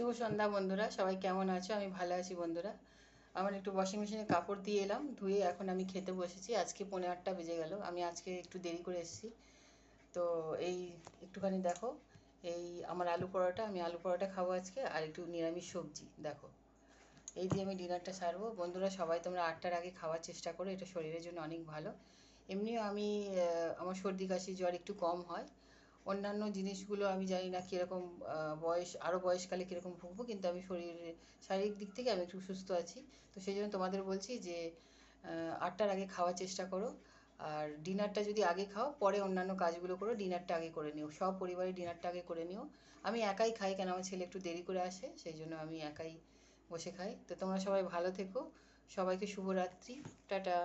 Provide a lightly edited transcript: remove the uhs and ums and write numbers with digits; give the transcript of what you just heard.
শুভ সন্ধ্যা বন্ধুরা, সবাই কেমন আছো? আমি ভালো আছি বন্ধুরা। আমার একটু ওয়াশিং মেশিনে কাপড় দিয়ে এলাম, ধুয়ে এখন আমি খেতে বসেছি। আজকে 8:45 বেজে গেল, আমি আজকে একটু দেরি করে এসেছি। তো এই একটুখানি দেখো, এই আমার আলু পরোটা, আমি আলু পরোটা খাবো আজকে, আর একটু নিরামিষ সবজি দেখো। এই দিয়ে আমি ডিনারটা সারবো। বন্ধুরা সবাই তোমরা 8টার আগে খাওয়ার চেষ্টা করো, এটা শরীরের জন্য অনেক ভালো। এমনিও আমি আমার সর্দি কাশি জ্বর একটু কম হয়। অন্যান্য জিনিসগুলো আমি জানি না কীরকম বয়স, আরও বয়সকালে কীরকম ভুগবো, কিন্তু আমি শারীরিক দিক থেকে আমি একটু সুস্থ আছি। তো সেই জন্য তোমাদের বলছি যে 8টার আগে খাওয়ার চেষ্টা করো। আর ডিনারটা যদি আগে খাও, পরে অন্যান্য কাজগুলো করো, ডিনারটা আগে করে নিও, সব পরিবারের ডিনারটা আগে করে নিও। আমি একাই খাই, কেন আমার ছেলে একটু দেরি করে আসে, সেই জন্য আমি একাই বসে খাই। তো তোমরা সবাই ভালো থেকো, সবাইকে শুভরাত্রি, টাটা।